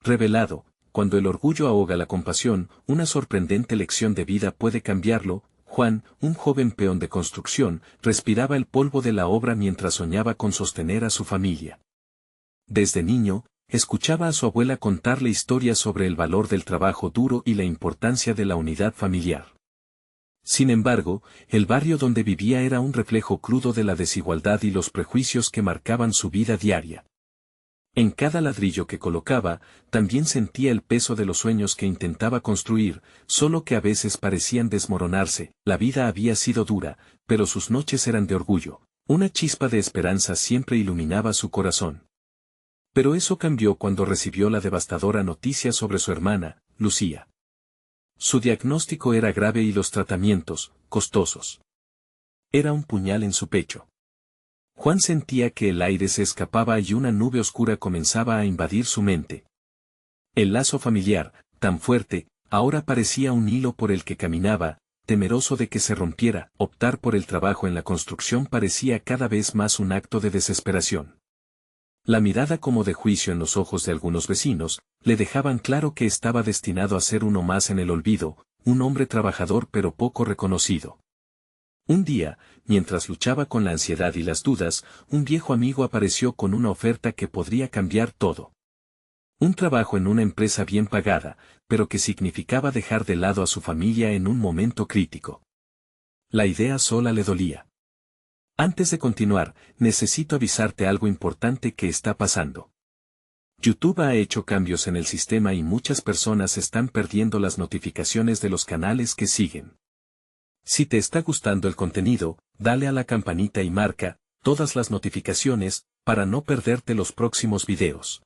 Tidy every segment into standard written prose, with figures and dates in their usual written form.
revelado, cuando el orgullo ahoga la compasión, una sorprendente lección de vida puede cambiarlo. Juan, un joven peón de construcción, respiraba el polvo de la obra mientras soñaba con sostener a su familia. Desde niño, escuchaba a su abuela contarle historias sobre el valor del trabajo duro y la importancia de la unidad familiar. Sin embargo, el barrio donde vivía era un reflejo crudo de la desigualdad y los prejuicios que marcaban su vida diaria. En cada ladrillo que colocaba, también sentía el peso de los sueños que intentaba construir, solo que a veces parecían desmoronarse. La vida había sido dura, pero sus noches eran de orgullo. Una chispa de esperanza siempre iluminaba su corazón. Pero eso cambió cuando recibió la devastadora noticia sobre su hermana, Lucía. Su diagnóstico era grave y los tratamientos, costosos. Era un puñal en su pecho. Juan sentía que el aire se escapaba y una nube oscura comenzaba a invadir su mente. El lazo familiar, tan fuerte, ahora parecía un hilo por el que caminaba, temeroso de que se rompiera. Optar por el trabajo en la construcción parecía cada vez más un acto de desesperación. La mirada como de juicio en los ojos de algunos vecinos, le dejaban claro que estaba destinado a ser uno más en el olvido, un hombre trabajador pero poco reconocido. Un día, mientras luchaba con la ansiedad y las dudas, un viejo amigo apareció con una oferta que podría cambiar todo. Un trabajo en una empresa bien pagada, pero que significaba dejar de lado a su familia en un momento crítico. La idea sola le dolía. Antes de continuar, necesito avisarte algo importante que está pasando. YouTube ha hecho cambios en el sistema y muchas personas están perdiendo las notificaciones de los canales que siguen. Si te está gustando el contenido, dale a la campanita y marca todas las notificaciones para no perderte los próximos videos.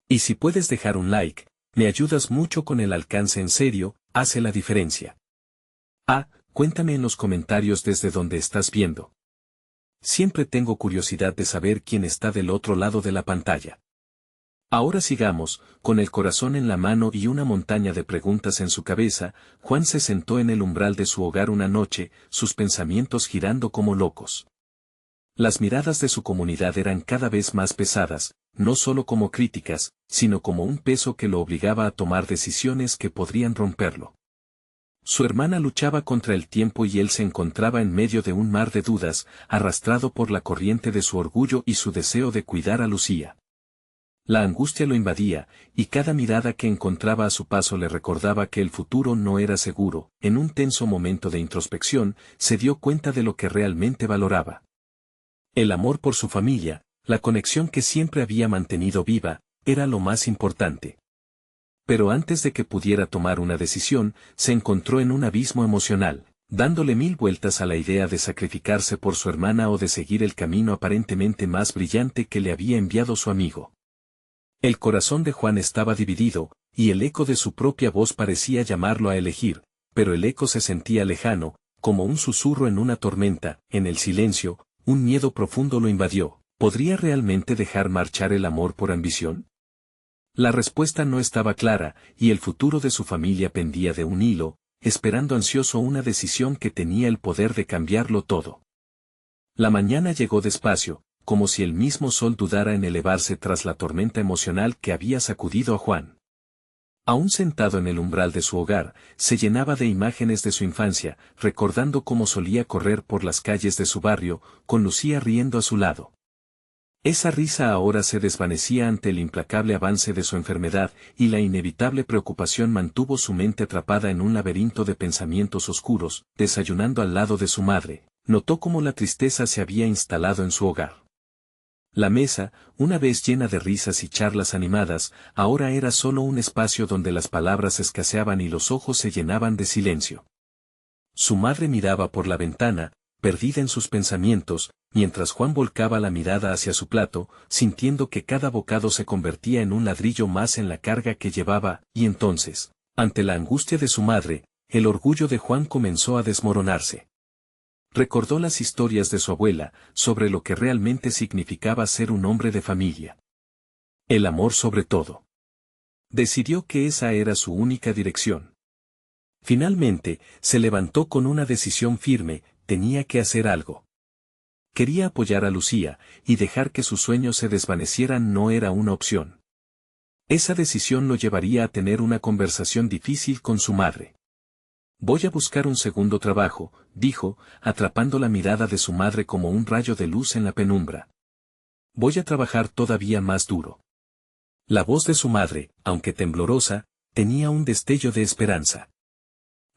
Y si puedes dejar un like, me ayudas mucho con el alcance. En serio, hace la diferencia. Cuéntame en los comentarios desde donde estás viendo. Siempre tengo curiosidad de saber quién está del otro lado de la pantalla. Ahora sigamos, con el corazón en la mano y una montaña de preguntas en su cabeza, Juan se sentó en el umbral de su hogar una noche, sus pensamientos girando como locos. Las miradas de su comunidad eran cada vez más pesadas, no solo como críticas, sino como un peso que lo obligaba a tomar decisiones que podrían romperlo. Su hermana luchaba contra el tiempo y él se encontraba en medio de un mar de dudas, arrastrado por la corriente de su orgullo y su deseo de cuidar a Lucía. La angustia lo invadía, y cada mirada que encontraba a su paso le recordaba que el futuro no era seguro. En un tenso momento de introspección, se dio cuenta de lo que realmente valoraba. El amor por su familia, la conexión que siempre había mantenido viva, era lo más importante. Pero antes de que pudiera tomar una decisión, se encontró en un abismo emocional, dándole mil vueltas a la idea de sacrificarse por su hermana o de seguir el camino aparentemente más brillante que le había enviado su amigo. El corazón de Juan estaba dividido, y el eco de su propia voz parecía llamarlo a elegir, pero el eco se sentía lejano, como un susurro en una tormenta. En el silencio, un miedo profundo lo invadió. ¿Podría realmente dejar marchar el amor por ambición? La respuesta no estaba clara, y el futuro de su familia pendía de un hilo, esperando ansioso una decisión que tenía el poder de cambiarlo todo. La mañana llegó despacio, como si el mismo sol dudara en elevarse tras la tormenta emocional que había sacudido a Juan. Aún sentado en el umbral de su hogar, se llenaba de imágenes de su infancia, recordando cómo solía correr por las calles de su barrio, con Lucía riendo a su lado. Esa risa ahora se desvanecía ante el implacable avance de su enfermedad, y la inevitable preocupación mantuvo su mente atrapada en un laberinto de pensamientos oscuros. Desayunando al lado de su madre, notó cómo la tristeza se había instalado en su hogar. La mesa, una vez llena de risas y charlas animadas, ahora era solo un espacio donde las palabras escaseaban y los ojos se llenaban de silencio. Su madre miraba por la ventana, perdida en sus pensamientos, mientras Juan volcaba la mirada hacia su plato, sintiendo que cada bocado se convertía en un ladrillo más en la carga que llevaba. Y entonces, ante la angustia de su madre, el orgullo de Juan comenzó a desmoronarse. Recordó las historias de su abuela, sobre lo que realmente significaba ser un hombre de familia. El amor sobre todo. Decidió que esa era su única dirección. Finalmente, se levantó con una decisión firme: tenía que hacer algo. Quería apoyar a Lucía, y dejar que sus sueños se desvanecieran no era una opción. Esa decisión lo llevaría a tener una conversación difícil con su madre. Voy a buscar un segundo trabajo, dijo, atrapando la mirada de su madre como un rayo de luz en la penumbra. Voy a trabajar todavía más duro. La voz de su madre, aunque temblorosa, tenía un destello de esperanza.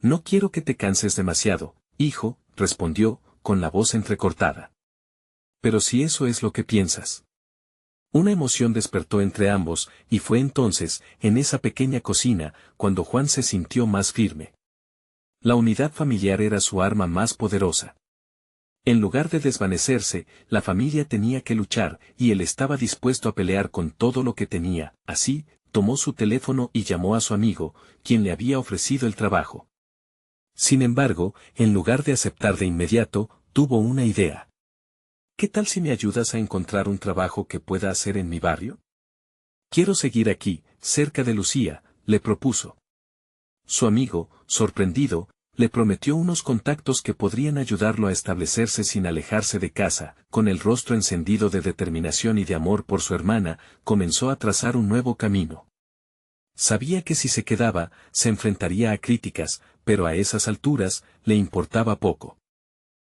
No quiero que te canses demasiado, hijo, respondió, con la voz entrecortada. Pero si eso es lo que piensas. Una emoción despertó entre ambos, y fue entonces, en esa pequeña cocina, cuando Juan se sintió más firme. La unidad familiar era su arma más poderosa. En lugar de desvanecerse, la familia tenía que luchar, y él estaba dispuesto a pelear con todo lo que tenía. Así, tomó su teléfono y llamó a su amigo, quien le había ofrecido el trabajo. Sin embargo, en lugar de aceptar de inmediato, tuvo una idea. ¿Qué tal si me ayudas a encontrar un trabajo que pueda hacer en mi barrio? Quiero seguir aquí, cerca de Lucía, le propuso. Su amigo, sorprendido, le prometió unos contactos que podrían ayudarlo a establecerse sin alejarse de casa. Con el rostro encendido de determinación y de amor por su hermana, comenzó a trazar un nuevo camino. Sabía que si se quedaba, se enfrentaría a críticas, pero a esas alturas, le importaba poco.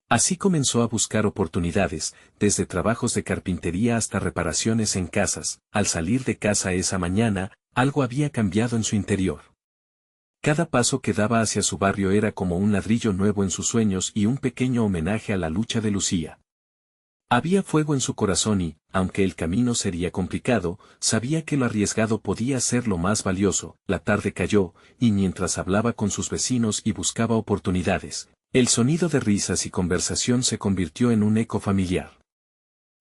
Así comenzó a buscar oportunidades, desde trabajos de carpintería hasta reparaciones en casas. Al salir de casa esa mañana, algo había cambiado en su interior. Cada paso que daba hacia su barrio era como un ladrillo nuevo en sus sueños y un pequeño homenaje a la lucha de Lucía. Había fuego en su corazón y, aunque el camino sería complicado, sabía que lo arriesgado podía ser lo más valioso. La tarde cayó, y mientras hablaba con sus vecinos y buscaba oportunidades, el sonido de risas y conversación se convirtió en un eco familiar.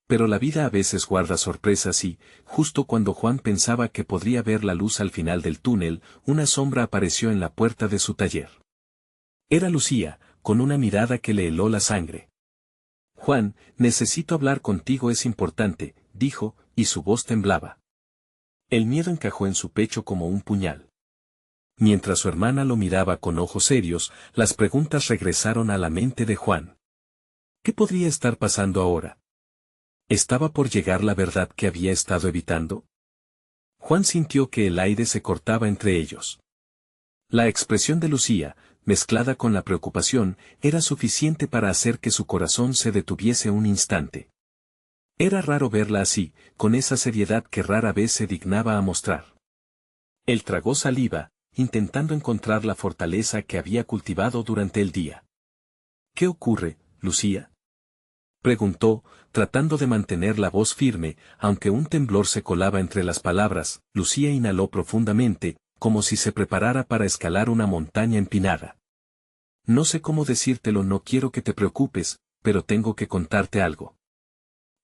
Pero la vida a veces guarda sorpresas y, justo cuando Juan pensaba que podría ver la luz al final del túnel, una sombra apareció en la puerta de su taller. Era Lucía, con una mirada que le heló la sangre. Juan, necesito hablar contigo, es importante, dijo, y su voz temblaba. El miedo encajó en su pecho como un puñal. Mientras su hermana lo miraba con ojos serios, las preguntas regresaron a la mente de Juan. ¿Qué podría estar pasando ahora? ¿Estaba por llegar la verdad que había estado evitando? Juan sintió que el aire se cortaba entre ellos. La expresión de Lucía, mezclada con la preocupación, era suficiente para hacer que su corazón se detuviese un instante. Era raro verla así, con esa seriedad que rara vez se dignaba a mostrar. Él tragó saliva, intentando encontrar la fortaleza que había cultivado durante el día. ¿Qué ocurre, Lucía?, preguntó, tratando de mantener la voz firme, aunque un temblor se colaba entre las palabras. Lucía inhaló profundamente, como si se preparara para escalar una montaña empinada. No sé cómo decírtelo, no quiero que te preocupes, pero tengo que contarte algo.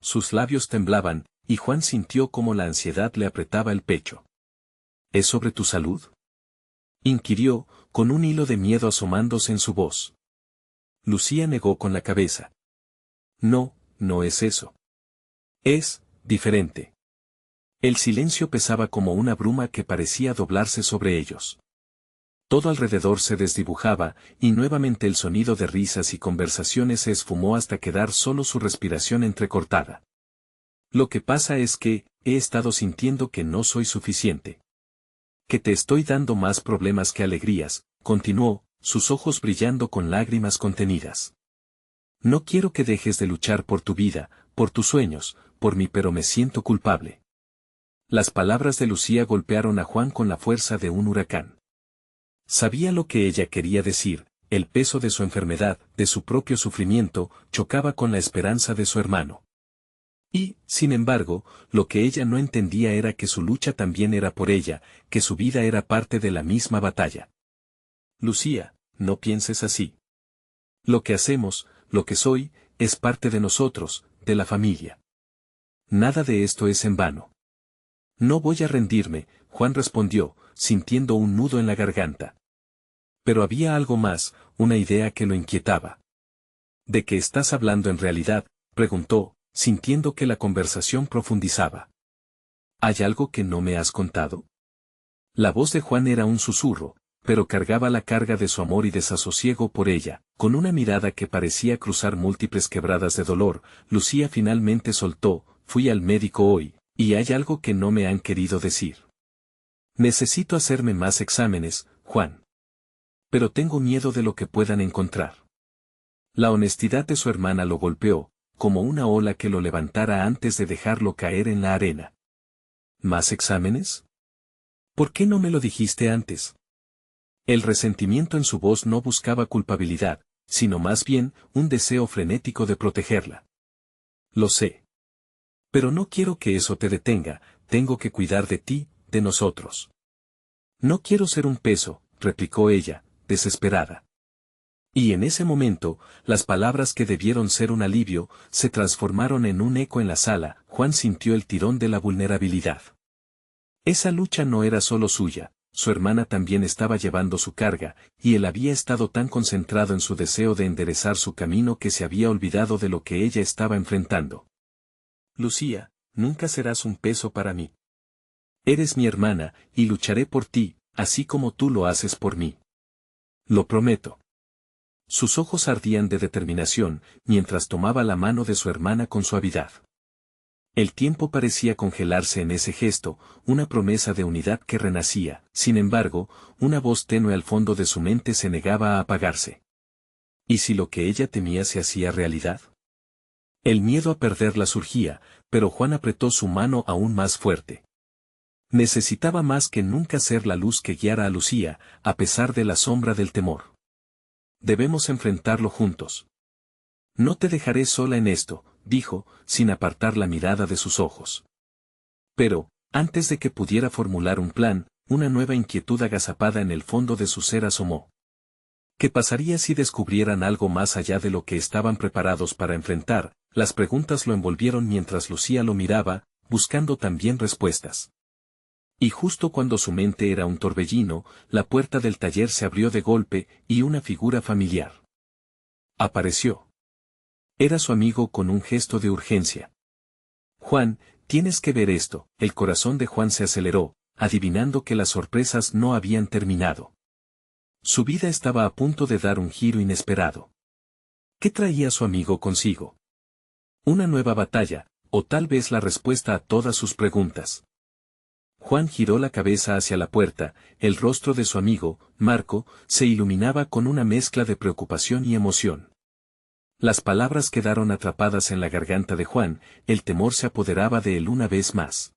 Sus labios temblaban, y Juan sintió como la ansiedad le apretaba el pecho. ¿Es sobre tu salud?, inquirió, con un hilo de miedo asomándose en su voz. Lucía negó con la cabeza. No, no es eso. Es diferente. El silencio pesaba como una bruma que parecía doblarse sobre ellos. Todo alrededor se desdibujaba, y nuevamente el sonido de risas y conversaciones se esfumó hasta quedar solo su respiración entrecortada. Lo que pasa es que, he estado sintiendo que no soy suficiente. Que te estoy dando más problemas que alegrías, continuó, sus ojos brillando con lágrimas contenidas. No quiero que dejes de luchar por tu vida, por tus sueños, por mí, pero me siento culpable. Las palabras de Lucía golpearon a Juan con la fuerza de un huracán. Sabía lo que ella quería decir, el peso de su enfermedad, de su propio sufrimiento, chocaba con la esperanza de su hermano. Y, sin embargo, lo que ella no entendía era que su lucha también era por ella, que su vida era parte de la misma batalla. Lucía, no pienses así. Lo que hacemos, lo que soy, es parte de nosotros, de la familia. Nada de esto es en vano. No voy a rendirme, Juan respondió, sintiendo un nudo en la garganta. Pero había algo más, una idea que lo inquietaba. ¿De qué estás hablando en realidad?, preguntó, sintiendo que la conversación profundizaba. ¿Hay algo que no me has contado? La voz de Juan era un susurro, pero cargaba la carga de su amor y desasosiego por ella. Con una mirada que parecía cruzar múltiples quebradas de dolor, Lucía finalmente soltó, fui al médico hoy, y hay algo que no me han querido decir. Necesito hacerme más exámenes, Juan. Pero tengo miedo de lo que puedan encontrar. La honestidad de su hermana lo golpeó, como una ola que lo levantara antes de dejarlo caer en la arena. ¿Más exámenes? ¿Por qué no me lo dijiste antes? El resentimiento en su voz no buscaba culpabilidad, sino más bien un deseo frenético de protegerla. Lo sé. Pero no quiero que eso te detenga, tengo que cuidar de ti, de nosotros. No quiero ser un peso, replicó ella, desesperada. Y en ese momento, las palabras que debieron ser un alivio, se transformaron en un eco en la sala. Juan sintió el tirón de la vulnerabilidad. Esa lucha no era solo suya, su hermana también estaba llevando su carga, y él había estado tan concentrado en su deseo de enderezar su camino que se había olvidado de lo que ella estaba enfrentando. Lucía, nunca serás un peso para mí. Eres mi hermana, y lucharé por ti, así como tú lo haces por mí. Lo prometo. Sus ojos ardían de determinación, mientras tomaba la mano de su hermana con suavidad. El tiempo parecía congelarse en ese gesto, una promesa de unidad que renacía. Sin embargo, una voz tenue al fondo de su mente se negaba a apagarse. ¿Y si lo que ella temía se hacía realidad? El miedo a perderla surgía, pero Juan apretó su mano aún más fuerte. Necesitaba más que nunca ser la luz que guiara a Lucía, a pesar de la sombra del temor. Debemos enfrentarlo juntos. No te dejaré sola en esto, dijo, sin apartar la mirada de sus ojos. Pero, antes de que pudiera formular un plan, una nueva inquietud agazapada en el fondo de su ser asomó. ¿Qué pasaría si descubrieran algo más allá de lo que estaban preparados para enfrentar? Las preguntas lo envolvieron mientras Lucía lo miraba, buscando también respuestas. Y justo cuando su mente era un torbellino, la puerta del taller se abrió de golpe, y una figura familiar apareció. Era su amigo con un gesto de urgencia. Juan, tienes que ver esto. El corazón de Juan se aceleró, adivinando que las sorpresas no habían terminado. Su vida estaba a punto de dar un giro inesperado. ¿Qué traía su amigo consigo? Una nueva batalla, o tal vez la respuesta a todas sus preguntas. Juan giró la cabeza hacia la puerta, el rostro de su amigo, Marco, se iluminaba con una mezcla de preocupación y emoción. Las palabras quedaron atrapadas en la garganta de Juan, el temor se apoderaba de él una vez más.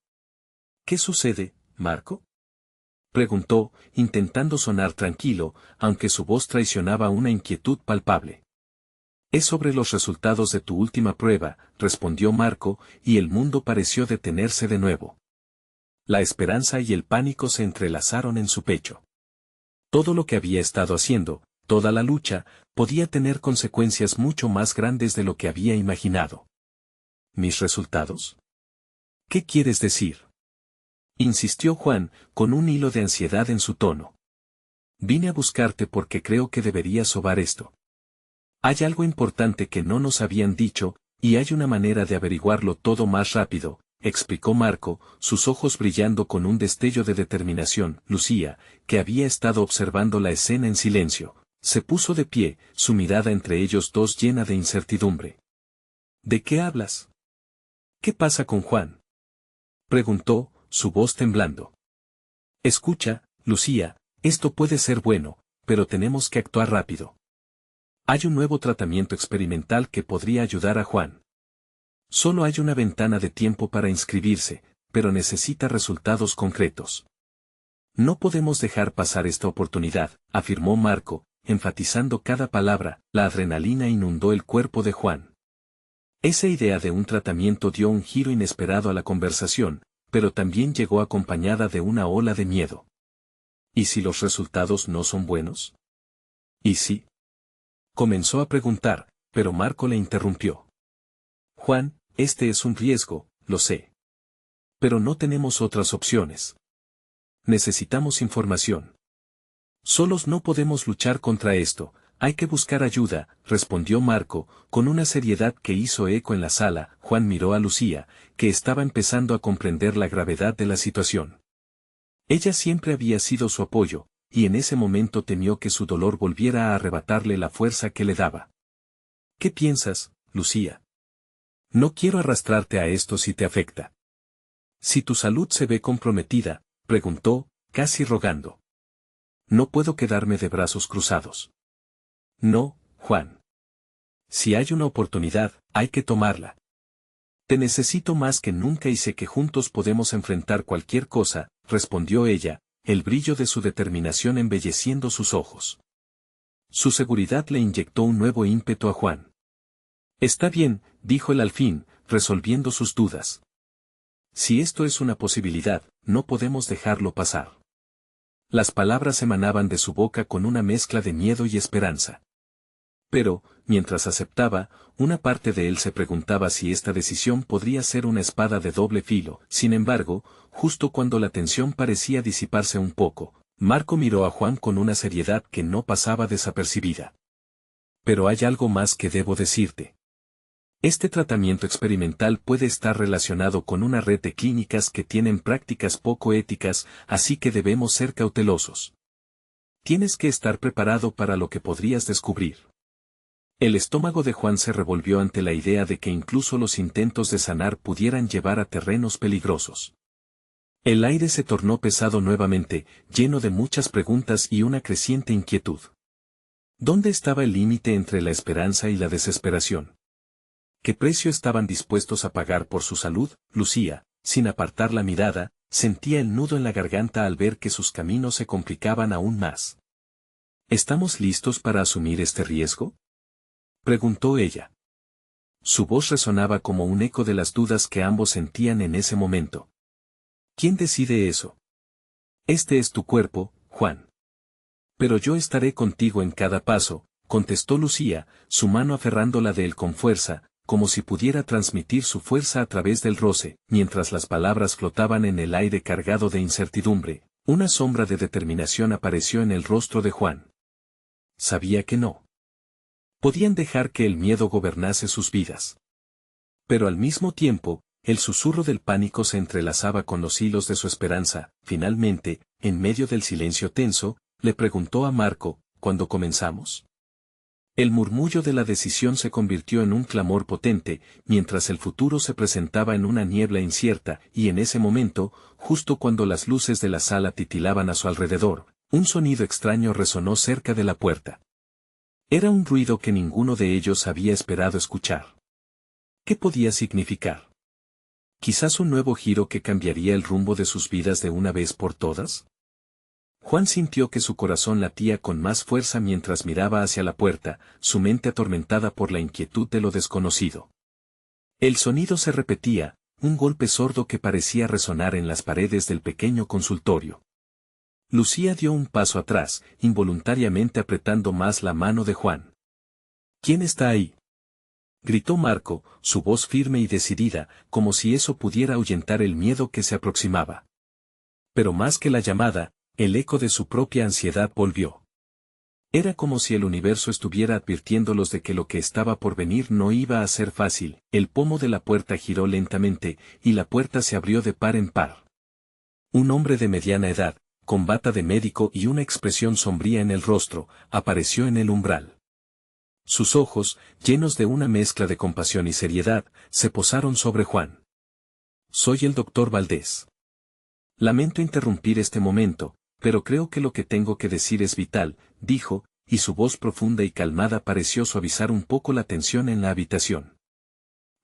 ¿Qué sucede, Marco? Preguntó, intentando sonar tranquilo, aunque su voz traicionaba una inquietud palpable. Es sobre los resultados de tu última prueba, respondió Marco, y el mundo pareció detenerse de nuevo. La esperanza y el pánico se entrelazaron en su pecho. Todo lo que había estado haciendo, toda la lucha, podía tener consecuencias mucho más grandes de lo que había imaginado. ¿Mis resultados? ¿Qué quieres decir? Insistió Juan, con un hilo de ansiedad en su tono. Vine a buscarte porque creo que deberías sobar esto. Hay algo importante que no nos habían dicho, y hay una manera de averiguarlo todo más rápido, explicó Marco, sus ojos brillando con un destello de determinación. Lucía, que había estado observando la escena en silencio, se puso de pie, su mirada entre ellos dos llena de incertidumbre. ¿De qué hablas? ¿Qué pasa con Juan? Preguntó, su voz temblando. Escucha, Lucía, esto puede ser bueno, pero tenemos que actuar rápido. Hay un nuevo tratamiento experimental que podría ayudar a Juan. Solo hay una ventana de tiempo para inscribirse, pero necesita resultados concretos. No podemos dejar pasar esta oportunidad, afirmó Marco, enfatizando cada palabra. La adrenalina inundó el cuerpo de Juan. Esa idea de un tratamiento dio un giro inesperado a la conversación, pero también llegó acompañada de una ola de miedo. ¿Y si los resultados no son buenos? ¿Y si? Comenzó a preguntar, pero Marco le interrumpió. Juan, este es un riesgo, lo sé. Pero no tenemos otras opciones. Necesitamos información. Solos no podemos luchar contra esto, hay que buscar ayuda, respondió Marco, con una seriedad que hizo eco en la sala. Juan miró a Lucía, que estaba empezando a comprender la gravedad de la situación. Ella siempre había sido su apoyo, y en ese momento temió que su dolor volviera a arrebatarle la fuerza que le daba. ¿Qué piensas, Lucía? No quiero arrastrarte a esto si te afecta. Si tu salud se ve comprometida, preguntó, casi rogando. No puedo quedarme de brazos cruzados. No, Juan. Si hay una oportunidad, hay que tomarla. Te necesito más que nunca y sé que juntos podemos enfrentar cualquier cosa, respondió ella, el brillo de su determinación embelleciendo sus ojos. Su seguridad le inyectó un nuevo ímpetu a Juan. Está bien, dijo él al fin, resolviendo sus dudas. Si esto es una posibilidad, no podemos dejarlo pasar. Las palabras emanaban de su boca con una mezcla de miedo y esperanza. Pero, mientras aceptaba, una parte de él se preguntaba si esta decisión podría ser una espada de doble filo. Sin embargo, justo cuando la tensión parecía disiparse un poco, Marco miró a Juan con una seriedad que no pasaba desapercibida. Pero hay algo más que debo decirte. Este tratamiento experimental puede estar relacionado con una red de clínicas que tienen prácticas poco éticas, así que debemos ser cautelosos. Tienes que estar preparado para lo que podrías descubrir. El estómago de Juan se revolvió ante la idea de que incluso los intentos de sanar pudieran llevar a terrenos peligrosos. El aire se tornó pesado nuevamente, lleno de muchas preguntas y una creciente inquietud. ¿Dónde estaba el límite entre la esperanza y la desesperación? ¿Qué precio estaban dispuestos a pagar por su salud? Lucía, sin apartar la mirada, sentía el nudo en la garganta al ver que sus caminos se complicaban aún más. ¿Estamos listos para asumir este riesgo?, preguntó ella. Su voz resonaba como un eco de las dudas que ambos sentían en ese momento. ¿Quién decide eso? Este es tu cuerpo, Juan. Pero yo estaré contigo en cada paso, contestó Lucía, su mano aferrándola de él con fuerza, como si pudiera transmitir su fuerza a través del roce. Mientras las palabras flotaban en el aire cargado de incertidumbre, una sombra de determinación apareció en el rostro de Juan. Sabía que no podían dejar que el miedo gobernase sus vidas. Pero al mismo tiempo, el susurro del pánico se entrelazaba con los hilos de su esperanza. Finalmente, en medio del silencio tenso, le preguntó a Marco, ¿cuándo comenzamos? El murmullo de la decisión se convirtió en un clamor potente, mientras el futuro se presentaba en una niebla incierta, y en ese momento, justo cuando las luces de la sala titilaban a su alrededor, un sonido extraño resonó cerca de la puerta. Era un ruido que ninguno de ellos había esperado escuchar. ¿Qué podía significar? ¿Quizás un nuevo giro que cambiaría el rumbo de sus vidas de una vez por todas? Juan sintió que su corazón latía con más fuerza mientras miraba hacia la puerta, su mente atormentada por la inquietud de lo desconocido. El sonido se repetía, un golpe sordo que parecía resonar en las paredes del pequeño consultorio. Lucía dio un paso atrás, involuntariamente apretando más la mano de Juan. ¿Quién está ahí?, gritó Marco, su voz firme y decidida, como si eso pudiera ahuyentar el miedo que se aproximaba. Pero más que la llamada, el eco de su propia ansiedad volvió. Era como si el universo estuviera advirtiéndolos de que lo que estaba por venir no iba a ser fácil. El pomo de la puerta giró lentamente, y la puerta se abrió de par en par. Un hombre de mediana edad, con bata de médico y una expresión sombría en el rostro, apareció en el umbral. Sus ojos, llenos de una mezcla de compasión y seriedad, se posaron sobre Juan. Soy el doctor Valdés. Lamento interrumpir este momento, pero creo que lo que tengo que decir es vital, dijo, y su voz profunda y calmada pareció suavizar un poco la tensión en la habitación.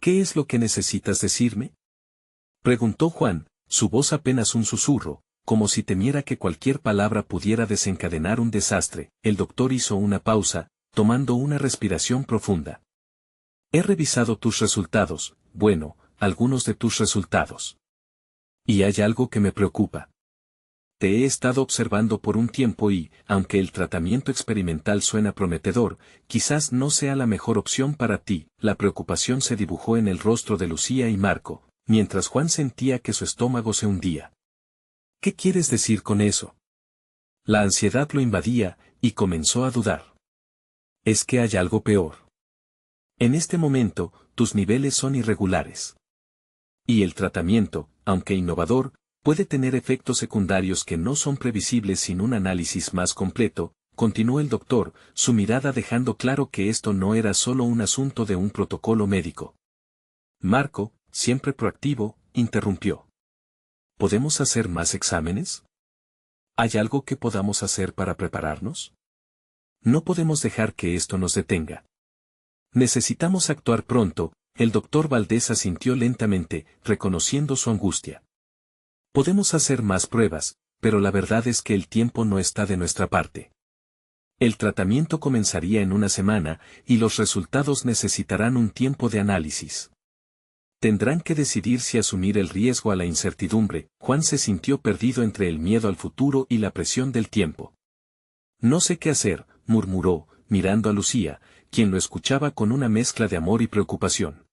¿Qué es lo que necesitas decirme?, preguntó Juan, su voz apenas un susurro, como si temiera que cualquier palabra pudiera desencadenar un desastre. El doctor hizo una pausa, tomando una respiración profunda. He revisado tus resultados, bueno, algunos de tus resultados. Y hay algo que me preocupa. Te he estado observando por un tiempo y, aunque el tratamiento experimental suena prometedor, quizás no sea la mejor opción para ti. La preocupación se dibujó en el rostro de Lucía y Marco, mientras Juan sentía que su estómago se hundía. ¿Qué quieres decir con eso? La ansiedad lo invadía, y comenzó a dudar. ¿Es que hay algo peor? En este momento, tus niveles son irregulares. Y el tratamiento, aunque innovador, puede tener efectos secundarios que no son previsibles sin un análisis más completo, continuó el doctor, su mirada dejando claro que esto no era solo un asunto de un protocolo médico. Marco, siempre proactivo, interrumpió. ¿Podemos hacer más exámenes? ¿Hay algo que podamos hacer para prepararnos? No podemos dejar que esto nos detenga. Necesitamos actuar pronto. El doctor Valdés asintió lentamente, reconociendo su angustia. Podemos hacer más pruebas, pero la verdad es que el tiempo no está de nuestra parte. El tratamiento comenzaría en una semana, y los resultados necesitarán un tiempo de análisis. Tendrán que decidir si asumir el riesgo a la incertidumbre. Juan se sintió perdido entre el miedo al futuro y la presión del tiempo. No sé qué hacer, murmuró, mirando a Lucía, quien lo escuchaba con una mezcla de amor y preocupación.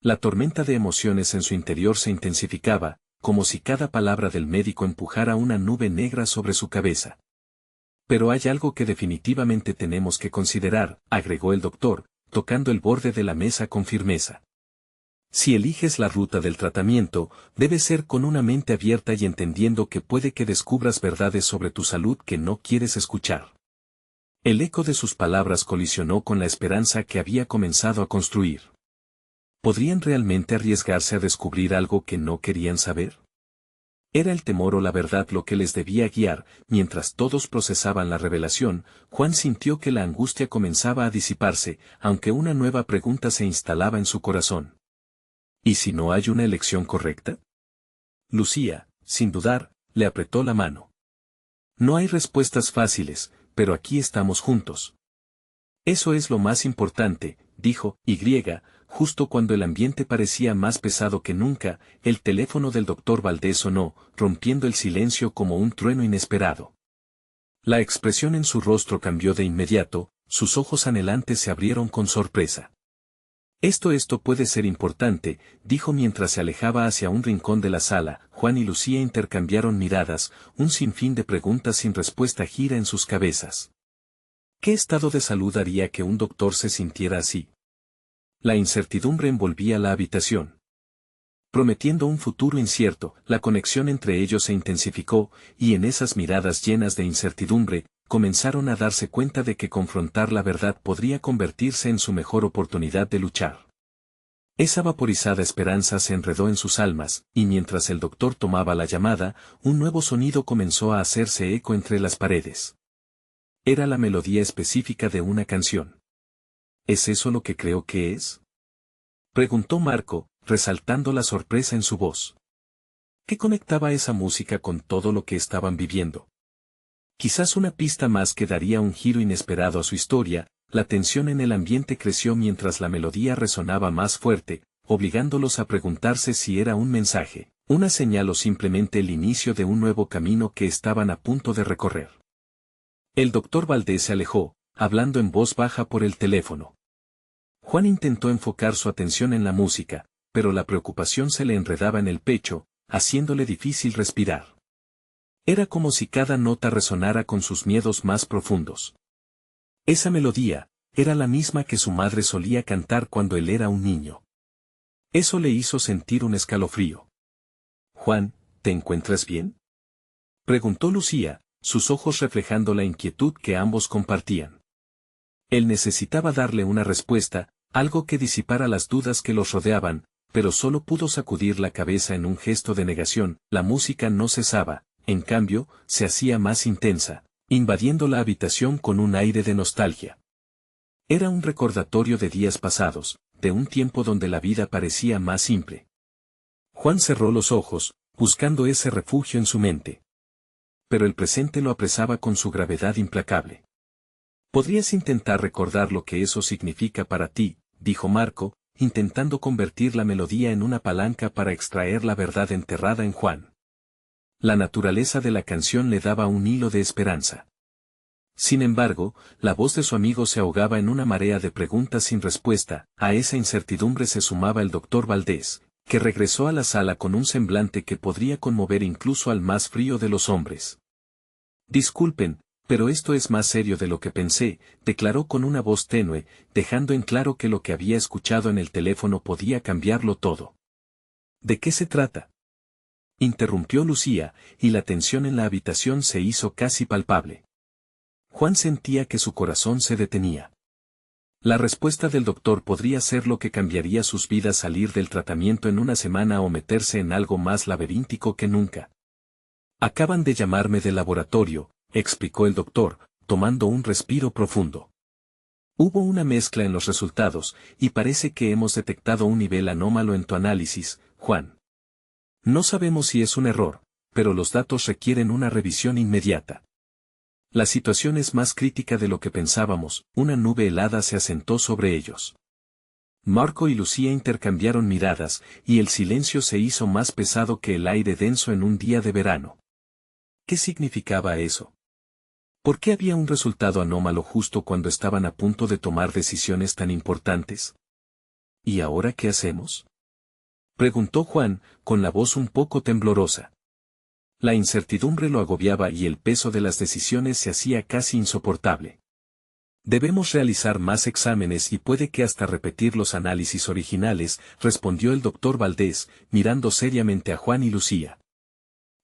La tormenta de emociones en su interior se intensificaba, como si cada palabra del médico empujara una nube negra sobre su cabeza. Pero hay algo que definitivamente tenemos que considerar, agregó el doctor, tocando el borde de la mesa con firmeza. Si eliges la ruta del tratamiento, debe ser con una mente abierta y entendiendo que puede que descubras verdades sobre tu salud que no quieres escuchar. El eco de sus palabras colisionó con la esperanza que había comenzado a construir. ¿Podrían realmente arriesgarse a descubrir algo que no querían saber? ¿Era el temor o la verdad lo que les debía guiar? Mientras todos procesaban la revelación, Juan sintió que la angustia comenzaba a disiparse, aunque una nueva pregunta se instalaba en su corazón. ¿Y si no hay una elección correcta? Lucía, sin dudar, le apretó la mano. No hay respuestas fáciles, pero aquí estamos juntos. Eso es lo más importante, dijo, justo cuando el ambiente parecía más pesado que nunca, el teléfono del doctor Valdés sonó, rompiendo el silencio como un trueno inesperado. La expresión en su rostro cambió de inmediato, sus ojos anhelantes se abrieron con sorpresa. Esto puede ser importante, dijo mientras se alejaba hacia un rincón de la sala. Juan y Lucía intercambiaron miradas, un sinfín de preguntas sin respuesta gira en sus cabezas. ¿Qué estado de salud haría que un doctor se sintiera así? La incertidumbre envolvía la habitación. Prometiendo un futuro incierto, la conexión entre ellos se intensificó, y en esas miradas llenas de incertidumbre, comenzaron a darse cuenta de que confrontar la verdad podría convertirse en su mejor oportunidad de luchar. Esa vaporizada esperanza se enredó en sus almas, y mientras el doctor tomaba la llamada, un nuevo sonido comenzó a hacerse eco entre las paredes. Era la melodía específica de una canción. ¿Es eso lo que creo que es? Preguntó Marco, resaltando la sorpresa en su voz. ¿Qué conectaba esa música con todo lo que estaban viviendo? Quizás una pista más que daría un giro inesperado a su historia. La tensión en el ambiente creció mientras la melodía resonaba más fuerte, obligándolos a preguntarse si era un mensaje, una señal o simplemente el inicio de un nuevo camino que estaban a punto de recorrer. El doctor Valdés se alejó, hablando en voz baja por el teléfono. Juan intentó enfocar su atención en la música, pero la preocupación se le enredaba en el pecho, haciéndole difícil respirar. Era como si cada nota resonara con sus miedos más profundos. Esa melodía, era la misma que su madre solía cantar cuando él era un niño. Eso le hizo sentir un escalofrío. «Juan, ¿te encuentras bien?», preguntó Lucía, sus ojos reflejando la inquietud que ambos compartían. Él necesitaba darle una respuesta, algo que disipara las dudas que los rodeaban, pero solo pudo sacudir la cabeza en un gesto de negación. La música no cesaba. En cambio, se hacía más intensa, invadiendo la habitación con un aire de nostalgia. Era un recordatorio de días pasados, de un tiempo donde la vida parecía más simple. Juan cerró los ojos, buscando ese refugio en su mente. Pero el presente lo apresaba con su gravedad implacable. «¿Podrías intentar recordar lo que eso significa para ti?», dijo Marco, intentando convertir la melodía en una palanca para extraer la verdad enterrada en Juan. La naturaleza de la canción le daba un hilo de esperanza. Sin embargo, la voz de su amigo se ahogaba en una marea de preguntas sin respuesta. A esa incertidumbre se sumaba el doctor Valdés, que regresó a la sala con un semblante que podría conmover incluso al más frío de los hombres. «Disculpen, pero esto es más serio de lo que pensé», declaró con una voz tenue, dejando en claro que lo que había escuchado en el teléfono podía cambiarlo todo. «¿De qué se trata?», interrumpió Lucía, y la tensión en la habitación se hizo casi palpable. Juan sentía que su corazón se detenía. La respuesta del doctor podría ser lo que cambiaría sus vidas: salir del tratamiento en una semana o meterse en algo más laberíntico que nunca. Acaban de llamarme del laboratorio, explicó el doctor, tomando un respiro profundo. Hubo una mezcla en los resultados, y parece que hemos detectado un nivel anómalo en tu análisis, Juan. No sabemos si es un error, pero los datos requieren una revisión inmediata. La situación es más crítica de lo que pensábamos, una nube helada se asentó sobre ellos. Marco y Lucía intercambiaron miradas, y el silencio se hizo más pesado que el aire denso en un día de verano. ¿Qué significaba eso? ¿Por qué había un resultado anómalo justo cuando estaban a punto de tomar decisiones tan importantes? ¿Y ahora qué hacemos?, preguntó Juan, con la voz un poco temblorosa. La incertidumbre lo agobiaba y el peso de las decisiones se hacía casi insoportable. Debemos realizar más exámenes y puede que hasta repetir los análisis originales, respondió el doctor Valdés, mirando seriamente a Juan y Lucía.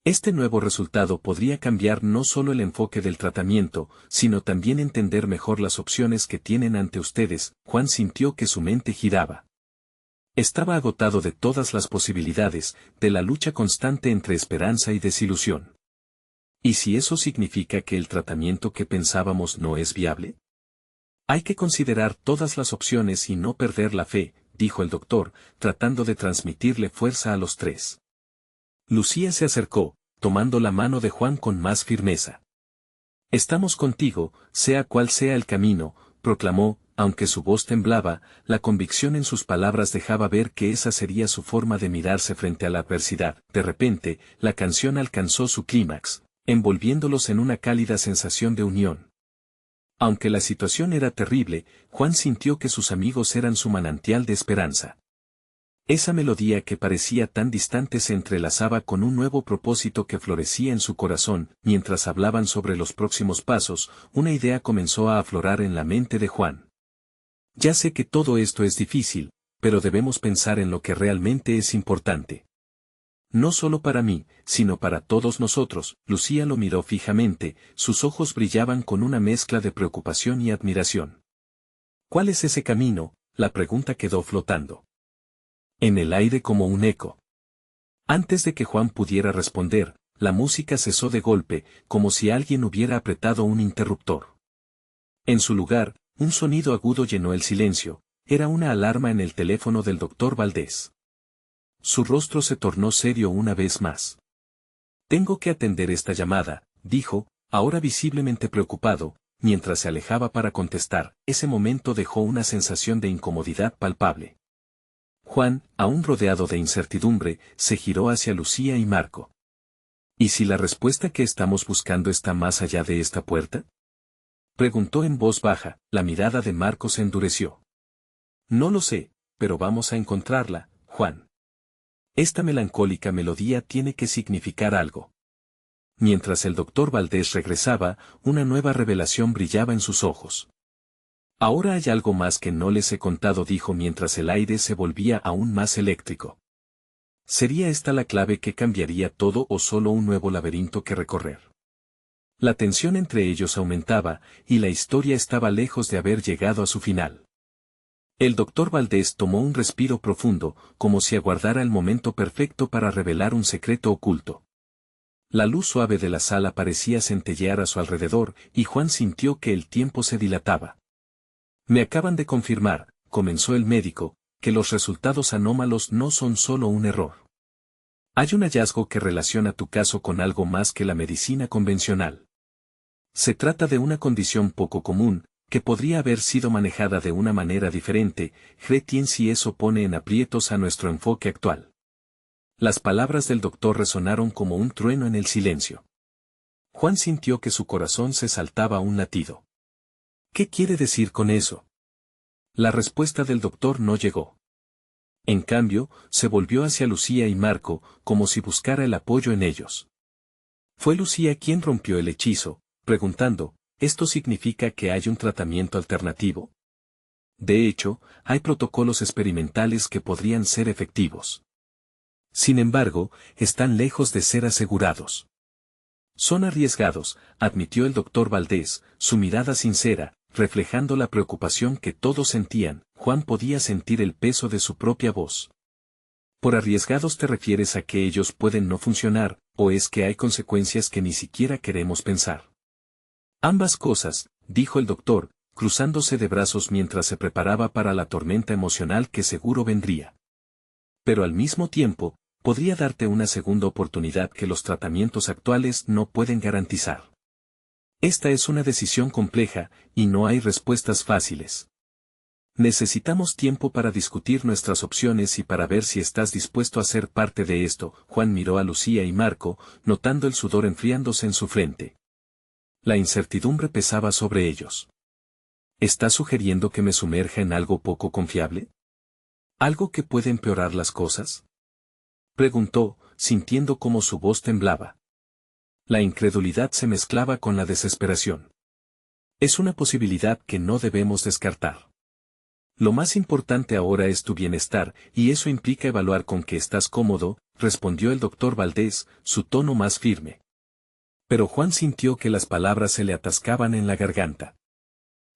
Este nuevo resultado podría cambiar no solo el enfoque del tratamiento, sino también entender mejor las opciones que tienen ante ustedes. Juan sintió que su mente giraba. Estaba agotado de todas las posibilidades, de la lucha constante entre esperanza y desilusión. ¿Y si eso significa que el tratamiento que pensábamos no es viable? Hay que considerar todas las opciones y no perder la fe, dijo el doctor, tratando de transmitirle fuerza a los tres. Lucía se acercó, tomando la mano de Juan con más firmeza. Estamos contigo, sea cual sea el camino, proclamó, aunque su voz temblaba, la convicción en sus palabras dejaba ver que esa sería su forma de mirarse frente a la adversidad. De repente, la canción alcanzó su clímax, envolviéndolos en una cálida sensación de unión. Aunque la situación era terrible, Juan sintió que sus amigos eran su manantial de esperanza. Esa melodía que parecía tan distante se entrelazaba con un nuevo propósito que florecía en su corazón. Mientras hablaban sobre los próximos pasos, una idea comenzó a aflorar en la mente de Juan. Ya sé que todo esto es difícil, pero debemos pensar en lo que realmente es importante. No solo para mí, sino para todos nosotros. Lucía lo miró fijamente, sus ojos brillaban con una mezcla de preocupación y admiración. ¿Cuál es ese camino?, la pregunta quedó flotando en el aire como un eco. Antes de que Juan pudiera responder, la música cesó de golpe, como si alguien hubiera apretado un interruptor. En su lugar, un sonido agudo llenó el silencio, era una alarma en el teléfono del doctor Valdés. Su rostro se tornó serio una vez más. Tengo que atender esta llamada, dijo, ahora visiblemente preocupado, mientras se alejaba para contestar. Ese momento dejó una sensación de incomodidad palpable. Juan, aún rodeado de incertidumbre, se giró hacia Lucía y Marco. ¿Y si la respuesta que estamos buscando está más allá de esta puerta?, preguntó en voz baja. La mirada de Marco se endureció. No lo sé, pero vamos a encontrarla, Juan. Esta melancólica melodía tiene que significar algo. Mientras el doctor Valdés regresaba, una nueva revelación brillaba en sus ojos. Ahora hay algo más que no les he contado, dijo mientras el aire se volvía aún más eléctrico. ¿Sería esta la clave que cambiaría todo o solo un nuevo laberinto que recorrer? La tensión entre ellos aumentaba, y la historia estaba lejos de haber llegado a su final. El doctor Valdés tomó un respiro profundo, como si aguardara el momento perfecto para revelar un secreto oculto. La luz suave de la sala parecía centellear a su alrededor, y Juan sintió que el tiempo se dilataba. Me acaban de confirmar, comenzó el médico, que los resultados anómalos no son solo un error. Hay un hallazgo que relaciona tu caso con algo más que la medicina convencional. Se trata de una condición poco común, que podría haber sido manejada de una manera diferente. Gretien, si eso pone en aprietos a nuestro enfoque actual. Las palabras del doctor resonaron como un trueno en el silencio. Juan sintió que su corazón se saltaba a un latido. ¿Qué quiere decir con eso? La respuesta del doctor no llegó. En cambio, se volvió hacia Lucía y Marco, como si buscara el apoyo en ellos. Fue Lucía quien rompió el hechizo, preguntando, ¿esto significa que hay un tratamiento alternativo? De hecho, hay protocolos experimentales que podrían ser efectivos. Sin embargo, están lejos de ser asegurados. Son arriesgados, admitió el doctor Valdés, su mirada sincera, reflejando la preocupación que todos sentían. Juan podía sentir el peso de su propia voz. Por arriesgados te refieres a que ellos pueden no funcionar, ¿O es que hay consecuencias que ni siquiera queremos pensar? Ambas cosas, dijo el doctor, cruzándose de brazos mientras se preparaba para la tormenta emocional que seguro vendría. Pero al mismo tiempo, podría darte una segunda oportunidad que los tratamientos actuales no pueden garantizar. Esta es una decisión compleja, y no hay respuestas fáciles. Necesitamos tiempo para discutir nuestras opciones y para ver si estás dispuesto a ser parte de esto. Juan miró a Lucía y Marco, notando el sudor enfriándose en su frente. La incertidumbre pesaba sobre ellos. ¿Estás sugiriendo que me sumerja en algo poco confiable? ¿Algo que puede empeorar las cosas? Preguntó, sintiendo cómo su voz temblaba. La incredulidad se mezclaba con la desesperación. Es una posibilidad que no debemos descartar. Lo más importante ahora es tu bienestar, y eso implica evaluar con qué estás cómodo, respondió el doctor Valdés, su tono más firme. Pero Juan sintió que las palabras se le atascaban en la garganta.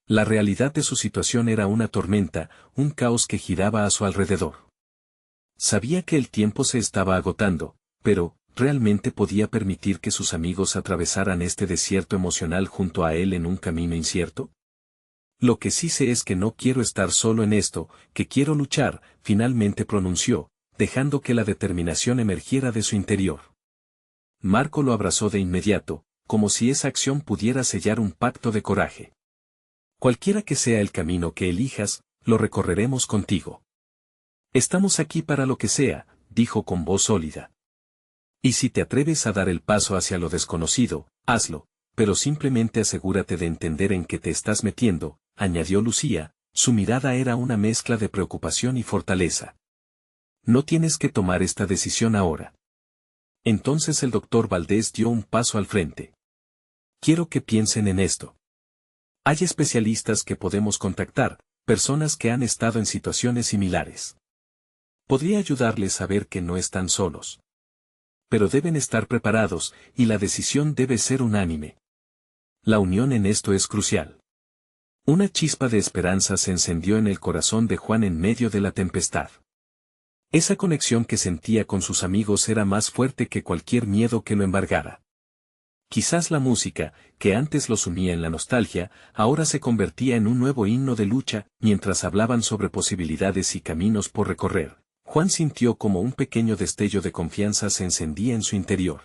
La realidad de su situación era una tormenta, un caos que giraba a su alrededor. Sabía que el tiempo se estaba agotando, pero, ¿realmente podía permitir que sus amigos atravesaran este desierto emocional junto a él en un camino incierto? Lo que sí sé es que no quiero estar solo en esto, que quiero luchar, finalmente pronunció, dejando que la determinación emergiera de su interior. Marco lo abrazó de inmediato, como si esa acción pudiera sellar un pacto de coraje. Cualquiera que sea el camino que elijas, lo recorreremos contigo. Estamos aquí para lo que sea, dijo con voz sólida. Y si te atreves a dar el paso hacia lo desconocido, hazlo, pero simplemente asegúrate de entender en qué te estás metiendo, añadió Lucía, su mirada era una mezcla de preocupación y fortaleza. No tienes que tomar esta decisión ahora. Entonces el doctor Valdés dio un paso al frente. Quiero que piensen en esto. Hay especialistas que podemos contactar, personas que han estado en situaciones similares. Podría ayudarles a ver que no están solos. Pero deben estar preparados, y la decisión debe ser unánime. La unión en esto es crucial. Una chispa de esperanza se encendió en el corazón de Juan en medio de la tempestad. Esa conexión que sentía con sus amigos era más fuerte que cualquier miedo que lo embargara. Quizás la música, que antes los unía en la nostalgia, ahora se convertía en un nuevo himno de lucha. Mientras hablaban sobre posibilidades y caminos por recorrer, Juan sintió como un pequeño destello de confianza se encendía en su interior.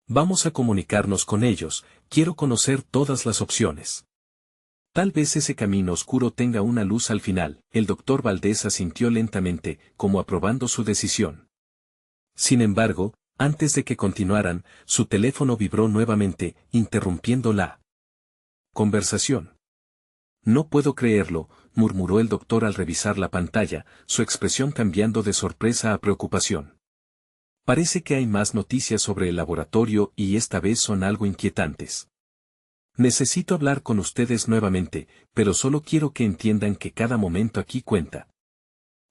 Vamos a comunicarnos con ellos, quiero conocer todas las opciones. Tal vez ese camino oscuro tenga una luz al final. El doctor Valdés asintió lentamente, como aprobando su decisión. Sin embargo, antes de que continuaran, su teléfono vibró nuevamente, interrumpiendo la conversación. No puedo creerlo, murmuró el doctor al revisar la pantalla, su expresión cambiando de sorpresa a preocupación. Parece que hay más noticias sobre el laboratorio y esta vez son algo inquietantes. Necesito hablar con ustedes nuevamente, pero solo quiero que entiendan que cada momento aquí cuenta.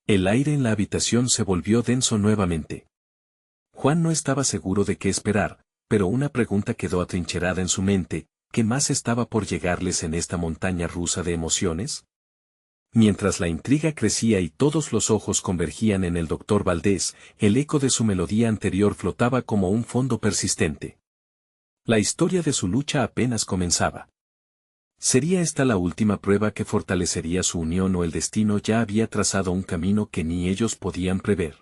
El aire en la habitación se volvió denso nuevamente. Juan no estaba seguro de qué esperar, pero una pregunta quedó atrincherada en su mente: ¿qué más estaba por llegarles en esta montaña rusa de emociones? Mientras la intriga crecía y todos los ojos convergían en el doctor Valdés, el eco de su melodía anterior flotaba como un fondo persistente. La historia de su lucha apenas comenzaba. ¿Sería esta la última prueba que fortalecería su unión o el destino ya había trazado un camino que ni ellos podían prever?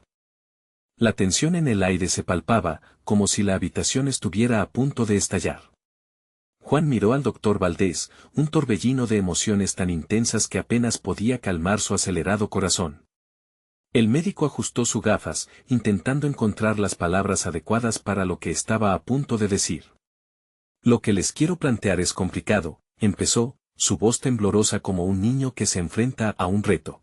La tensión en el aire se palpaba, como si la habitación estuviera a punto de estallar. Juan miró al doctor Valdés, un torbellino de emociones tan intensas que apenas podía calmar su acelerado corazón. El médico ajustó sus gafas, intentando encontrar las palabras adecuadas para lo que estaba a punto de decir. Lo que les quiero plantear es complicado, empezó, su voz temblorosa como un niño que se enfrenta a un reto.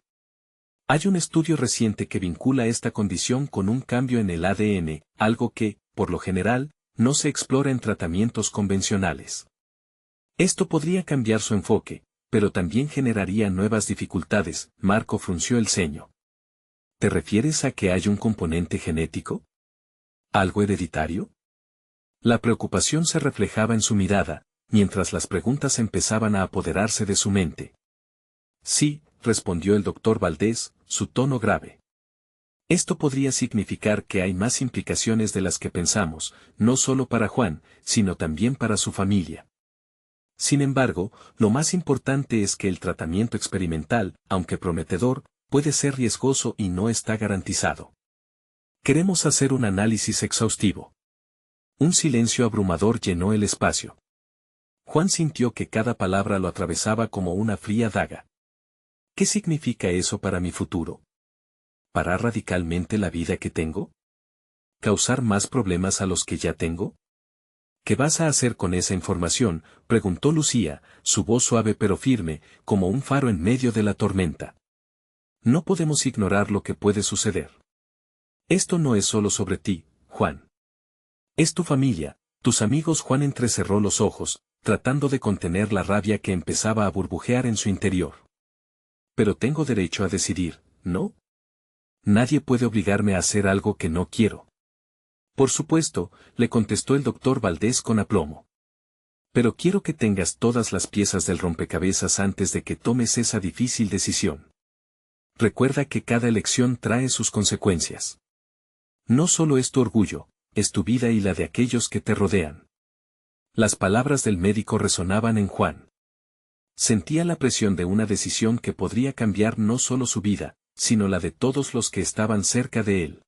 Hay un estudio reciente que vincula esta condición con un cambio en el ADN, algo que, por lo general, no se explora en tratamientos convencionales. Esto podría cambiar su enfoque, pero también generaría nuevas dificultades. Marco frunció el ceño. ¿Te refieres a que hay un componente genético? ¿Algo hereditario? La preocupación se reflejaba en su mirada, mientras las preguntas empezaban a apoderarse de su mente. Sí, respondió el doctor Valdés, su tono grave. Esto podría significar que hay más implicaciones de las que pensamos, no solo para Juan, sino también para su familia. Sin embargo, lo más importante es que el tratamiento experimental, aunque prometedor, puede ser riesgoso y no está garantizado. Queremos hacer un análisis exhaustivo. Un silencio abrumador llenó el espacio. Juan sintió que cada palabra lo atravesaba como una fría daga. ¿Qué significa eso para mi futuro? ¿Parar radicalmente la vida que tengo? ¿Causar más problemas a los que ya tengo? ¿Qué vas a hacer con esa información?, preguntó Lucía, su voz suave pero firme, como un faro en medio de la tormenta. No podemos ignorar lo que puede suceder. Esto no es solo sobre ti, Juan. Es tu familia, tus amigos. Juan entrecerró los ojos, tratando de contener la rabia que empezaba a burbujear en su interior. Pero tengo derecho a decidir, ¿no? Nadie puede obligarme a hacer algo que no quiero. Por supuesto, le contestó el doctor Valdés con aplomo. Pero quiero que tengas todas las piezas del rompecabezas antes de que tomes esa difícil decisión. Recuerda que cada elección trae sus consecuencias. No solo es tu orgullo, es tu vida y la de aquellos que te rodean. Las palabras del médico resonaban en Juan. Sentía la presión de una decisión que podría cambiar no solo su vida, sino la de todos los que estaban cerca de él.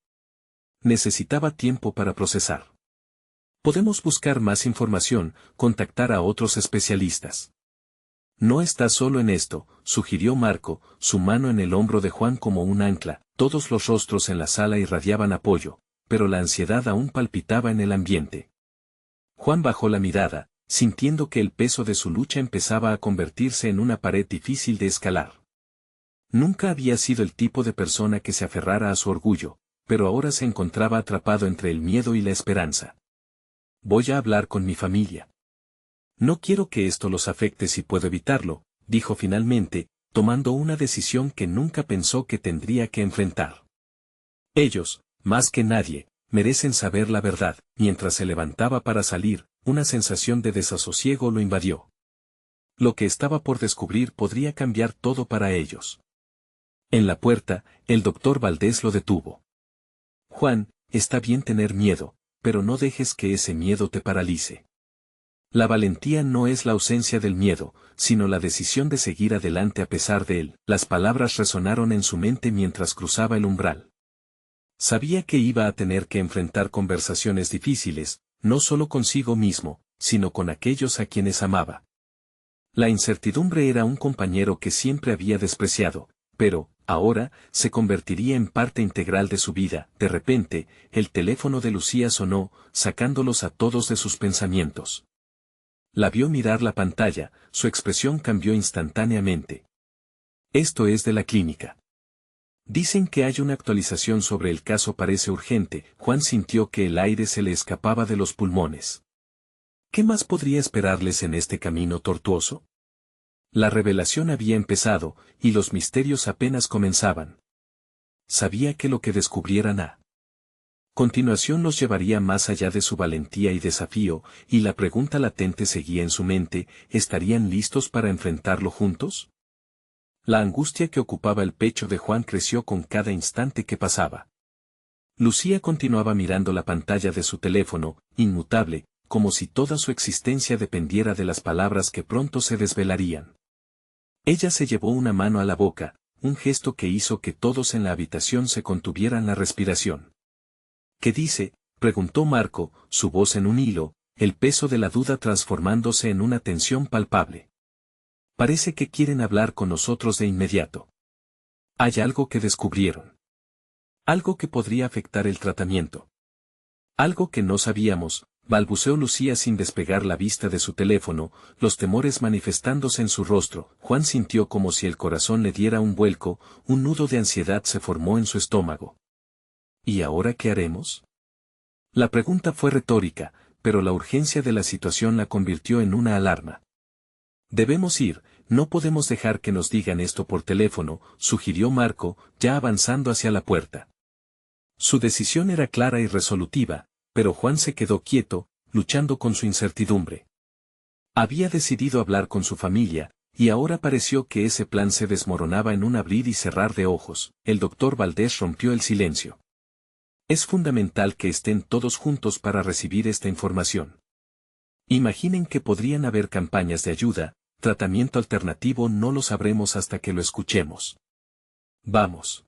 Necesitaba tiempo para procesar. Podemos buscar más información, contactar a otros especialistas. No estás solo en esto, sugirió Marco, su mano en el hombro de Juan como un ancla. Todos los rostros en la sala irradiaban apoyo, pero la ansiedad aún palpitaba en el ambiente. Juan bajó la mirada, sintiendo que el peso de su lucha empezaba a convertirse en una pared difícil de escalar. Nunca había sido el tipo de persona que se aferrara a su orgullo, pero ahora se encontraba atrapado entre el miedo y la esperanza. Voy a hablar con mi familia. No quiero que esto los afecte si puedo evitarlo, dijo finalmente, tomando una decisión que nunca pensó que tendría que enfrentar. Ellos, más que nadie, merecen saber la verdad. Mientras se levantaba para salir, una sensación de desasosiego lo invadió. Lo que estaba por descubrir podría cambiar todo para ellos. En la puerta, el doctor Valdés lo detuvo. Juan, está bien tener miedo, pero no dejes que ese miedo te paralice. La valentía no es la ausencia del miedo, sino la decisión de seguir adelante a pesar de él. Las palabras resonaron en su mente mientras cruzaba el umbral. Sabía que iba a tener que enfrentar conversaciones difíciles, no solo consigo mismo, sino con aquellos a quienes amaba. La incertidumbre era un compañero que siempre había despreciado, pero, ahora, se convertiría en parte integral de su vida. De repente, el teléfono de Lucía sonó, sacándolos a todos de sus pensamientos. La vio mirar la pantalla, su expresión cambió instantáneamente. Esto es de la clínica. Dicen que hay una actualización sobre el caso, parece urgente. Juan sintió que el aire se le escapaba de los pulmones. ¿Qué más podría esperarles en este camino tortuoso? La revelación había empezado, y los misterios apenas comenzaban. Sabía que lo que descubrieran a continuación los llevaría más allá de su valentía y desafío, y la pregunta latente seguía en su mente: ¿estarían listos para enfrentarlo juntos? La angustia que ocupaba el pecho de Juan creció con cada instante que pasaba. Lucía continuaba mirando la pantalla de su teléfono, inmutable, como si toda su existencia dependiera de las palabras que pronto se desvelarían. Ella se llevó una mano a la boca, un gesto que hizo que todos en la habitación se contuvieran la respiración. ¿Qué dice?, preguntó Marco, su voz en un hilo, el peso de la duda transformándose en una tensión palpable. Parece que quieren hablar con nosotros de inmediato. Hay algo que descubrieron. Algo que podría afectar el tratamiento. Algo que no sabíamos, balbuceó Lucía sin despegar la vista de su teléfono, los temores manifestándose en su rostro. Juan sintió como si el corazón le diera un vuelco, un nudo de ansiedad se formó en su estómago. ¿Y ahora qué haremos? La pregunta fue retórica, pero la urgencia de la situación la convirtió en una alarma. Debemos ir, no podemos dejar que nos digan esto por teléfono, sugirió Marco, ya avanzando hacia la puerta. Su decisión era clara y resolutiva, pero Juan se quedó quieto, luchando con su incertidumbre. Había decidido hablar con su familia, y ahora pareció que ese plan se desmoronaba en un abrir y cerrar de ojos. El doctor Valdés rompió el silencio. Es fundamental que estén todos juntos para recibir esta información. Imaginen que podrían haber campañas de ayuda, tratamiento alternativo, no lo sabremos hasta que lo escuchemos. Vamos.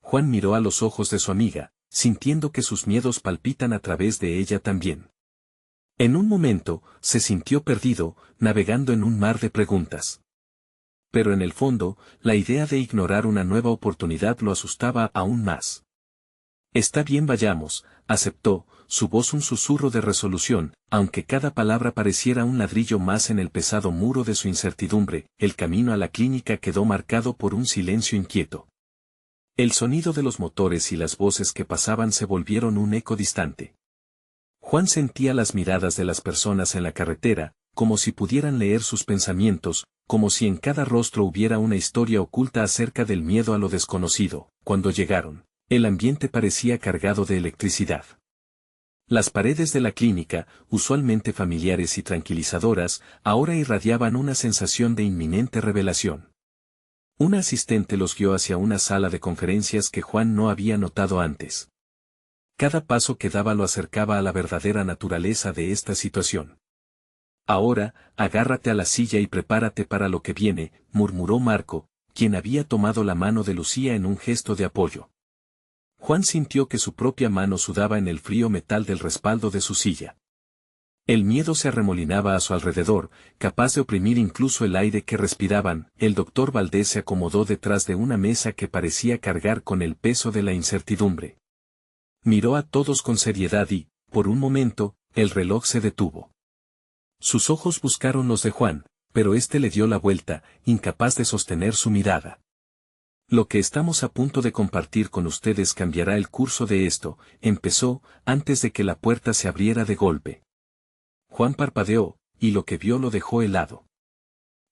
Juan miró a los ojos de su amiga, sintiendo que sus miedos palpitan a través de ella también. En un momento, se sintió perdido, navegando en un mar de preguntas. Pero en el fondo, la idea de ignorar una nueva oportunidad lo asustaba aún más. Está bien, vayamos, aceptó, su voz un susurro de resolución, aunque cada palabra pareciera un ladrillo más en el pesado muro de su incertidumbre. El camino a la clínica quedó marcado por un silencio inquieto. El sonido de los motores y las voces que pasaban se volvieron un eco distante. Juan sentía las miradas de las personas en la carretera, como si pudieran leer sus pensamientos, como si en cada rostro hubiera una historia oculta acerca del miedo a lo desconocido. Cuando llegaron, el ambiente parecía cargado de electricidad. Las paredes de la clínica, usualmente familiares y tranquilizadoras, ahora irradiaban una sensación de inminente revelación. Un asistente los guió hacia una sala de conferencias que Juan no había notado antes. Cada paso que daba lo acercaba a la verdadera naturaleza de esta situación. Ahora, agárrate a la silla y prepárate para lo que viene, murmuró Marco, quien había tomado la mano de Lucía en un gesto de apoyo. Juan sintió que su propia mano sudaba en el frío metal del respaldo de su silla. El miedo se arremolinaba a su alrededor, capaz de oprimir incluso el aire que respiraban. El doctor Valdés se acomodó detrás de una mesa que parecía cargar con el peso de la incertidumbre. Miró a todos con seriedad y, por un momento, el reloj se detuvo. Sus ojos buscaron los de Juan, pero éste le dio la vuelta, incapaz de sostener su mirada. Lo que estamos a punto de compartir con ustedes cambiará el curso de esto, empezó, antes de que la puerta se abriera de golpe. Juan parpadeó, y lo que vio lo dejó helado.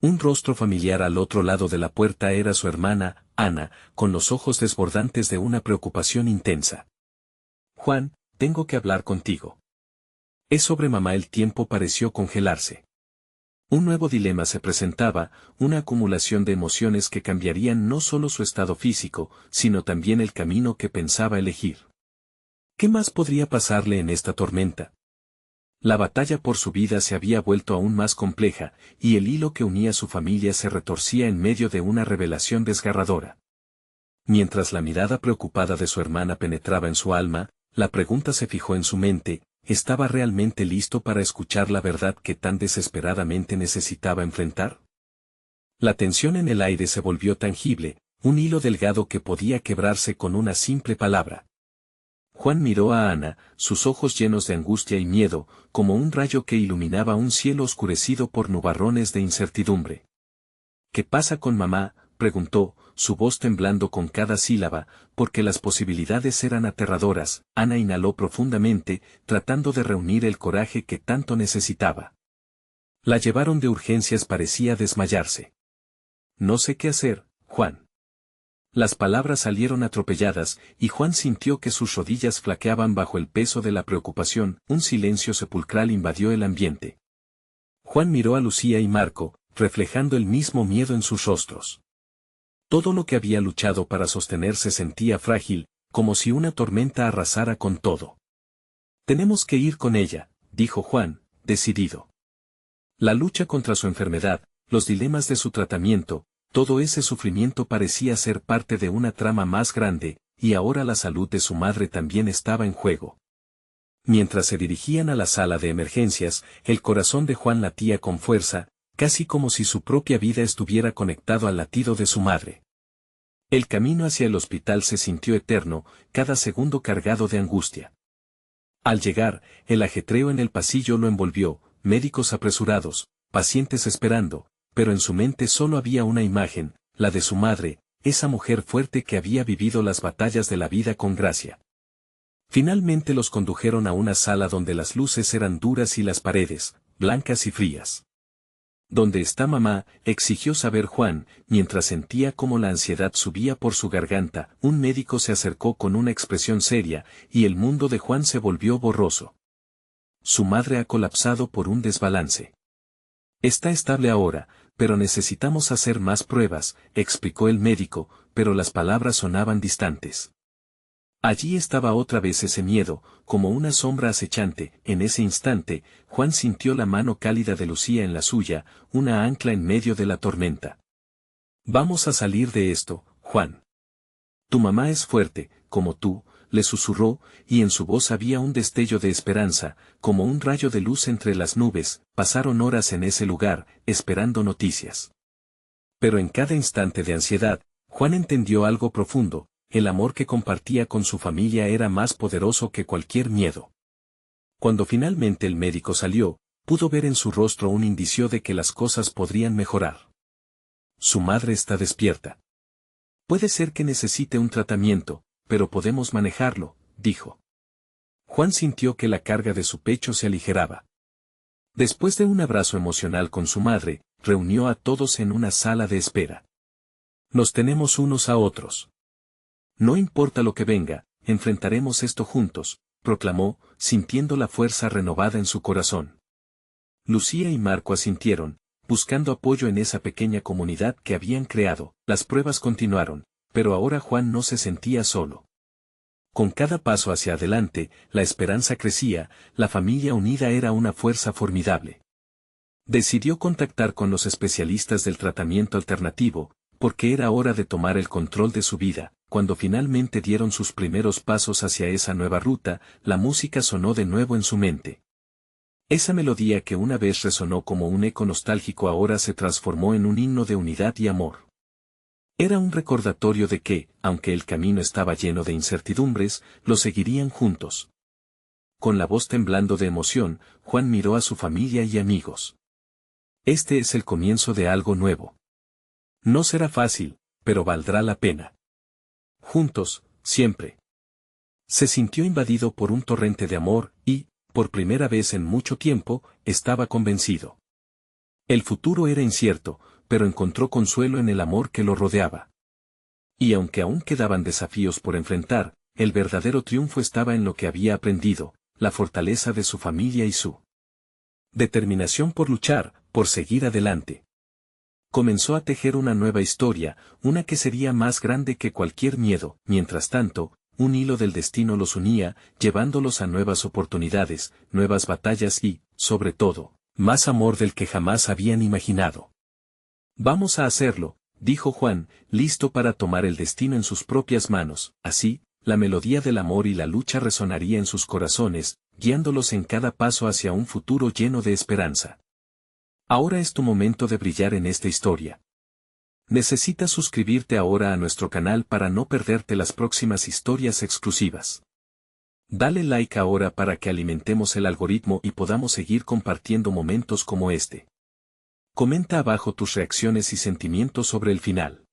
Un rostro familiar al otro lado de la puerta era su hermana, Ana, con los ojos desbordantes de una preocupación intensa. Juan, tengo que hablar contigo. Es sobre mamá. El tiempo pareció congelarse. Un nuevo dilema se presentaba, una acumulación de emociones que cambiarían no solo su estado físico, sino también el camino que pensaba elegir. ¿Qué más podría pasarle en esta tormenta? La batalla por su vida se había vuelto aún más compleja, y el hilo que unía a su familia se retorcía en medio de una revelación desgarradora. Mientras la mirada preocupada de su hermana penetraba en su alma, la pregunta se fijó en su mente: ¿estaba realmente listo para escuchar la verdad que tan desesperadamente necesitaba enfrentar? La tensión en el aire se volvió tangible, un hilo delgado que podía quebrarse con una simple palabra. Juan miró a Ana, sus ojos llenos de angustia y miedo, como un rayo que iluminaba un cielo oscurecido por nubarrones de incertidumbre. ¿Qué pasa con mamá?, preguntó, su voz temblando con cada sílaba, porque las posibilidades eran aterradoras. Ana inhaló profundamente, tratando de reunir el coraje que tanto necesitaba. La llevaron de urgencias, parecía desmayarse. No sé qué hacer, Juan. Las palabras salieron atropelladas, y Juan sintió que sus rodillas flaqueaban bajo el peso de la preocupación. Un silencio sepulcral invadió el ambiente. Juan miró a Lucía y Marco, reflejando el mismo miedo en sus rostros. Todo lo que había luchado para sostener se sentía frágil, como si una tormenta arrasara con todo. Tenemos que ir con ella, dijo Juan, decidido. La lucha contra su enfermedad, los dilemas de su tratamiento, todo ese sufrimiento parecía ser parte de una trama más grande, y ahora la salud de su madre también estaba en juego. Mientras se dirigían a la sala de emergencias, el corazón de Juan latía con fuerza, casi como si su propia vida estuviera conectado al latido de su madre. El camino hacia el hospital se sintió eterno, cada segundo cargado de angustia. Al llegar, el ajetreo en el pasillo lo envolvió, médicos apresurados, pacientes esperando, pero en su mente solo había una imagen, la de su madre, esa mujer fuerte que había vivido las batallas de la vida con gracia. Finalmente los condujeron a una sala donde las luces eran duras y las paredes, blancas y frías. ¿Dónde está mamá?, exigió saber Juan, mientras sentía cómo la ansiedad subía por su garganta. Un médico se acercó con una expresión seria, y el mundo de Juan se volvió borroso. Su madre ha colapsado por un desbalance. Está estable ahora, pero necesitamos hacer más pruebas, explicó el médico, pero las palabras sonaban distantes. Allí estaba otra vez ese miedo, como una sombra acechante. En ese instante, Juan sintió la mano cálida de Lucía en la suya, una ancla en medio de la tormenta. Vamos a salir de esto, Juan. Tu mamá es fuerte, como tú, le susurró, y en su voz había un destello de esperanza, como un rayo de luz entre las nubes. Pasaron horas en ese lugar, esperando noticias. Pero en cada instante de ansiedad, Juan entendió algo profundo: el amor que compartía con su familia era más poderoso que cualquier miedo. Cuando finalmente el médico salió, pudo ver en su rostro un indicio de que las cosas podrían mejorar. Su madre está despierta. Puede ser que necesite un tratamiento, pero podemos manejarlo, dijo. Juan sintió que la carga de su pecho se aligeraba. Después de un abrazo emocional con su madre, reunió a todos en una sala de espera. Nos tenemos unos a otros. No importa lo que venga, enfrentaremos esto juntos, proclamó, sintiendo la fuerza renovada en su corazón. Lucía y Marco asintieron, buscando apoyo en esa pequeña comunidad que habían creado. Las pruebas continuaron, pero ahora Juan no se sentía solo. Con cada paso hacia adelante, la esperanza crecía, la familia unida era una fuerza formidable. Decidió contactar con los especialistas del tratamiento alternativo, porque era hora de tomar el control de su vida. Cuando finalmente dieron sus primeros pasos hacia esa nueva ruta, la música sonó de nuevo en su mente. Esa melodía que una vez resonó como un eco nostálgico ahora se transformó en un himno de unidad y amor. Era un recordatorio de que, aunque el camino estaba lleno de incertidumbres, lo seguirían juntos. Con la voz temblando de emoción, Juan miró a su familia y amigos. Este es el comienzo de algo nuevo. No será fácil, pero valdrá la pena. Juntos, siempre. Se sintió invadido por un torrente de amor y, por primera vez en mucho tiempo, estaba convencido. El futuro era incierto, pero encontró consuelo en el amor que lo rodeaba. Y aunque aún quedaban desafíos por enfrentar, el verdadero triunfo estaba en lo que había aprendido, la fortaleza de su familia y su determinación por luchar, por seguir adelante. Comenzó a tejer una nueva historia, una que sería más grande que cualquier miedo. Mientras tanto, un hilo del destino los unía, llevándolos a nuevas oportunidades, nuevas batallas y, sobre todo, más amor del que jamás habían imaginado. Vamos a hacerlo, dijo Juan, listo para tomar el destino en sus propias manos. Así, la melodía del amor y la lucha resonaría en sus corazones, guiándolos en cada paso hacia un futuro lleno de esperanza. Ahora es tu momento de brillar en esta historia. Necesitas suscribirte ahora a nuestro canal para no perderte las próximas historias exclusivas. Dale like ahora para que alimentemos el algoritmo y podamos seguir compartiendo momentos como este. Comenta abajo tus reacciones y sentimientos sobre el final.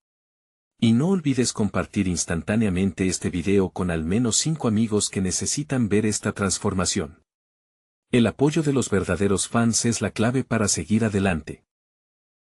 Y no olvides compartir instantáneamente este video con al menos 5 amigos que necesitan ver esta transformación. El apoyo de los verdaderos fans es la clave para seguir adelante.